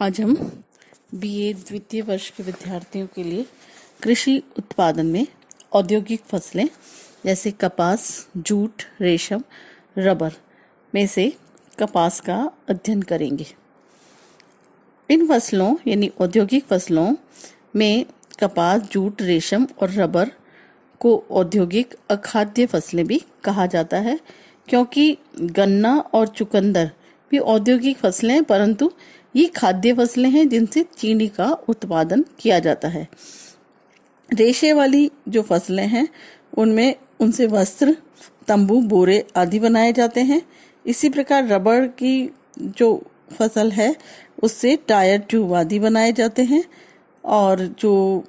आज हम बीए द्वितीय वर्ष के विद्यार्थियों के लिए कृषि उत्पादन में औद्योगिक फसलें जैसे कपास, जूट, रेशम, रबर में से कपास का अध्ययन करेंगे। इन फसलों यानी औद्योगिक फसलों में कपास, जूट, रेशम और रबर को औद्योगिक अखाद्य फसलें भी कहा जाता है, क्योंकि गन्ना और चुकंदर भी औद्योगिक फसलें हैं, परंतु ये खाद्य फसलें हैं जिनसे चीनी का उत्पादन किया जाता है। रेशे वाली जो फसलें हैं उनसे वस्त्र, तंबू, बोरे आदि बनाए जाते हैं। इसी प्रकार रबर की जो फसल है उससे टायर, ट्यूब आदि बनाए जाते हैं और जो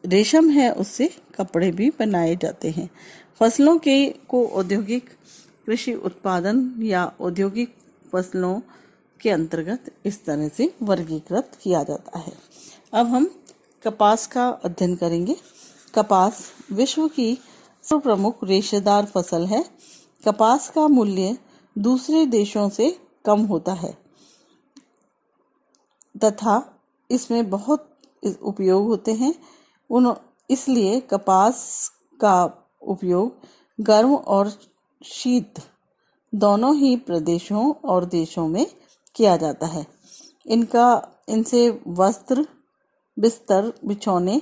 रेशम है उससे कपड़े भी बनाए जाते हैं। फसलों को औद्योगिक कृषि उत्पादन या औद्योगिक फसलों के अंतर्गत इस तरह से वर्गीकृत किया जाता है। अब हम कपास का अध्ययन करेंगे। कपास विश्व की सर्व प्रमुख रेशेदार फसल है। कपास का मूल्य दूसरे देशों से कम होता है तथा इसमें बहुत उपयोग होते हैं। इसलिए कपास का उपयोग गर्म और शीत दोनों ही प्रदेशों और देशों में किया जाता है। इनसे वस्त्र, बिस्तर, बिछौने,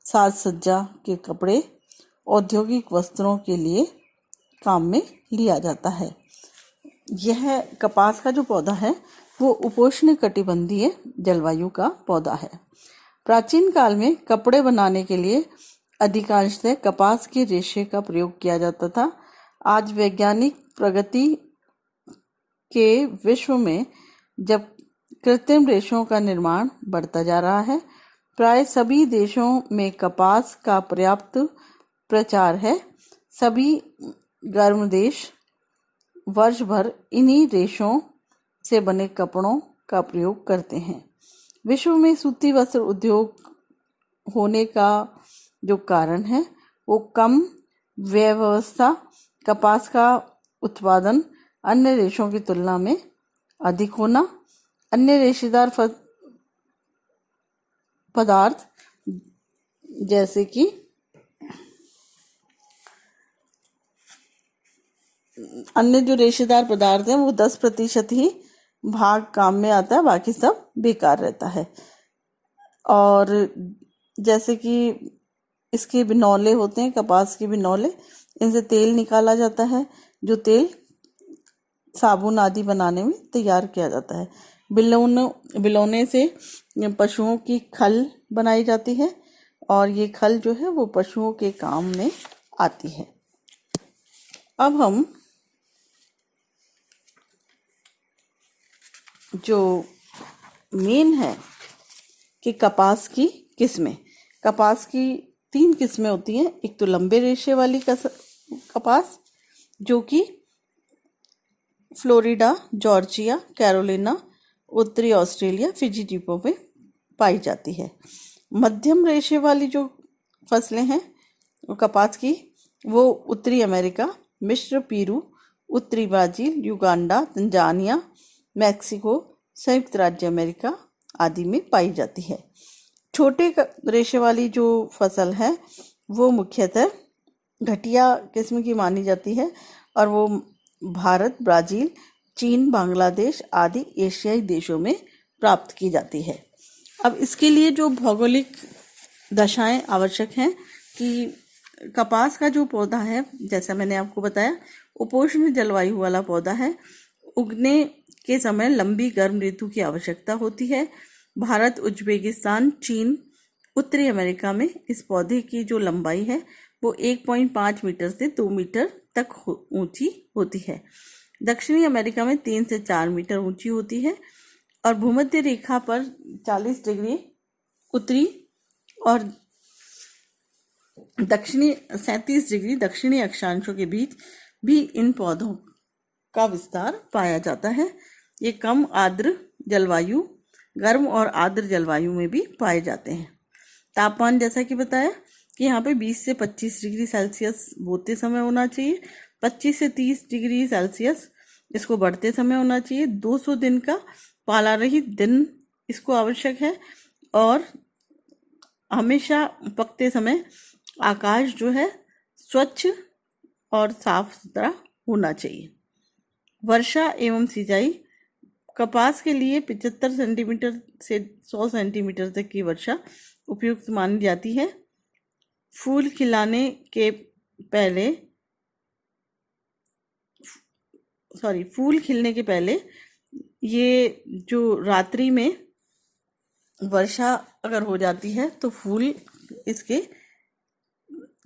साज सज्जा के कपड़े औद्योगिक वस्त्रों के लिए काम में लिया जाता है। यह कपास का जो पौधा है वो उपोष्ण कटिबंधीय जलवायु का पौधा है। प्राचीन काल में कपड़े बनाने के लिए अधिकांशतः कपास के रेशे का प्रयोग किया जाता था। आज वैज्ञानिक प्रगति के विश्व में जब कृत्रिम रेशों का निर्माण बढ़ता जा रहा है, प्राय सभी देशों में कपास का पर्याप्त प्रचार है। सभी गर्म देश वर्ष भर इन्हीं रेशों से बने कपड़ों का प्रयोग करते हैं। विश्व में सूती वस्त्र उद्योग होने का जो कारण है वो कम व्यवस्था, कपास का उत्पादन अन्य रेशों की तुलना में अधिक होना, अन्य रेशेदार पदार्थ जैसे कि अन्य जो रेशेदार पदार्थ हैं वो 10% ही भाग काम में आता है, बाकी सब बेकार रहता है। और जैसे कि इसके बिनौले होते हैं, कपास के बिनौले, इनसे तेल निकाला जाता है, जो तेल साबुन आदि बनाने में तैयार किया जाता है। बिलौने से पशुओं की खल बनाई जाती है और ये खल जो है वो पशुओं के काम में आती है। अब हम जो मेन है कि कपास की किस्में, कपास की 3 किस्में होती हैं। एक तो लंबे रेशे वाली कपास जो कि फ्लोरिडा, जॉर्जिया, कैरोलिना, उत्तरी ऑस्ट्रेलिया, फिजी द्वीपों में पाई जाती है। मध्यम रेशे वाली जो फसलें हैं कपास की वो उत्तरी अमेरिका, मिस्र, पेरू, उत्तरी ब्राजील, युगांडा, तंजानिया, मैक्सिको, संयुक्त राज्य अमेरिका आदि में पाई जाती है। छोटे रेशे वाली जो फसल है वो मुख्यतः घटिया किस्म की मानी जाती है और वो भारत, ब्राजील, चीन, बांग्लादेश आदि एशियाई देशों में प्राप्त की जाती है। अब इसके लिए जो भौगोलिक दशाएं आवश्यक हैं कि कपास का जो पौधा है, जैसा मैंने आपको बताया, उपोष्ण जलवायु वाला पौधा है। उगने के समय लंबी गर्म ऋतु की आवश्यकता होती है। भारत, उज्बेकिस्तान, चीन, उत्तरी अमेरिका में इस पौधे की जो लंबाई है वो 1.5 मीटर से 2 मीटर तक ऊंची होती है। दक्षिणी अमेरिका में 3 से 4 मीटर ऊंची होती है और भूमध्य रेखा पर 40 डिग्री उत्तरी और 37 डिग्री दक्षिणी अक्षांशों के बीच भी इन पौधों का विस्तार पाया जाता है। ये कम आर्द्र जलवायु, गर्म और आर्द्र जलवायु में भी पाए जाते हैं। तापमान जैसा कि बताया कि यहाँ पे 20 से 25 डिग्री सेल्सियस बोते समय होना चाहिए, 25 से 30 डिग्री सेल्सियस इसको बढ़ते समय होना चाहिए। 200 दिन का पाला रहित दिन इसको आवश्यक है। और हमेशा पकते समय आकाश जो है स्वच्छ और साफ सुथरा होना चाहिए। वर्षा एवं सिंचाई। कपास के लिए 75 सेंटीमीटर से 100 सेंटीमीटर तक की वर्षा उपयुक्त मानी जाती है। फूल खिलने के पहले ये जो रात्रि में वर्षा अगर हो जाती है तो फूल इसके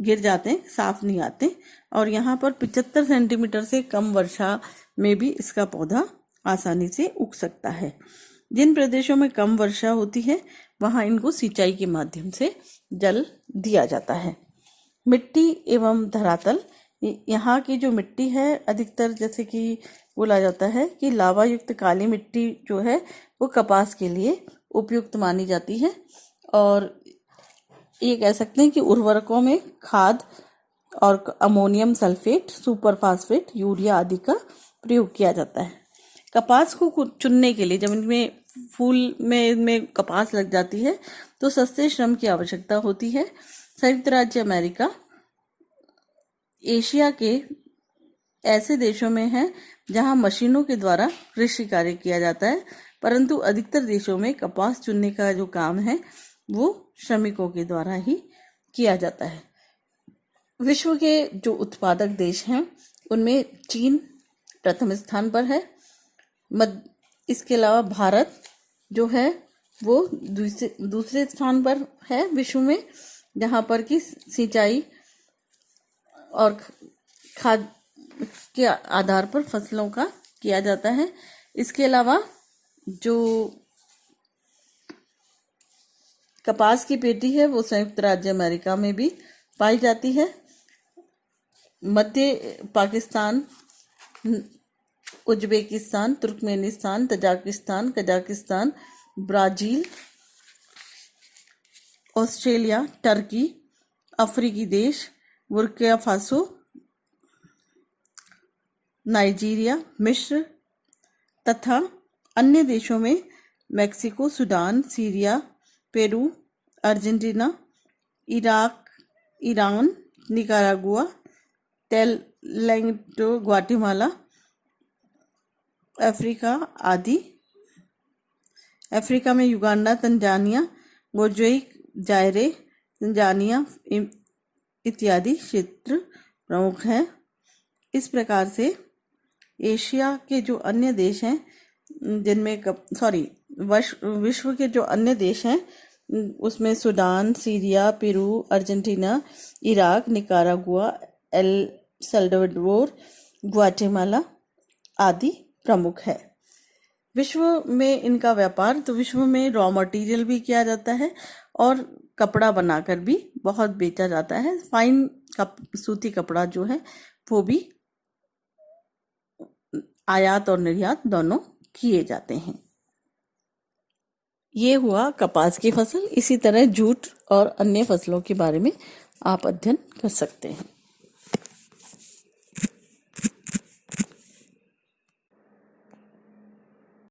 गिर जाते हैं, साफ नहीं आते। और यहाँ पर 75 सेंटीमीटर से कम वर्षा में भी इसका पौधा आसानी से उग सकता है। जिन प्रदेशों में कम वर्षा होती है वहाँ इनको सिंचाई के माध्यम से जल दिया जाता है। मिट्टी एवं धरातल। यहाँ की जो मिट्टी है अधिकतर जैसे कि बोला जाता है कि लावा युक्त काली मिट्टी जो है वो कपास के लिए उपयुक्त मानी जाती है। और ये कह सकते हैं कि उर्वरकों में खाद और ammonium sulphate, super phosphate, urea आदि का प्रयोग किया जाता है। कपास को चुनने के लिए जब इनमें फूल में इनमें कपास लग जाती है तो सस्ते श्रम की आवश्यकता होती है। संयुक्त राज्य अमेरिका एशिया के ऐसे देशों में है जहां मशीनों के द्वारा कृषि कार्य किया जाता है, परंतु अधिकतर देशों में कपास चुनने का जो काम है वो श्रमिकों के द्वारा ही किया जाता है। विश्व के जो उत्पादक देश हैं उनमें चीन प्रथम स्थान पर है। इसके अलावा भारत जो है वो दूसरे स्थान पर है विश्व में, जहाँ पर कि सिंचाई और खाद के आधार पर फसलों का किया जाता है। इसके अलावा जो कपास की पेटी है वो संयुक्त राज्य अमेरिका में भी पाई जाती है। मध्य Pakistan, Uzbekistan, Turkmenistan, Tajikistan, Kazakhstan, Brazil, Australia, Turkey, अफ्रीकी देश, बुर्किना फासो, नाइजीरिया, मिस्र तथा अन्य देशों में Mexico, Sudan, Syria, Peru, Argentina, Iraq, Iran, Nicaragua, Thailand, Guatemala, Africa आदि। अफ्रीका में Uganda, Tanzania, Mozambique, Zaire, Tanzania इत्यादि क्षेत्र प्रमुख हैं। इस प्रकार से एशिया के जो अन्य देश हैं जिनमें विश्व के जो अन्य देश हैं उसमें Sudan, Syria, Peru, Argentina, Iraq, Nicaragua, El Salvador, Guatemala आदि प्रमुख है। विश्व में इनका व्यापार, तो विश्व में रॉ मटेरियल भी किया जाता है और कपड़ा बनाकर भी बहुत बेचा जाता है। फाइन सूती कपड़ा जो है वो भी आयात और निर्यात दोनों किए जाते हैं। ये हुआ कपास की फसल। इसी तरह जूट और अन्य फसलों के बारे में आप अध्ययन कर सकते हैं।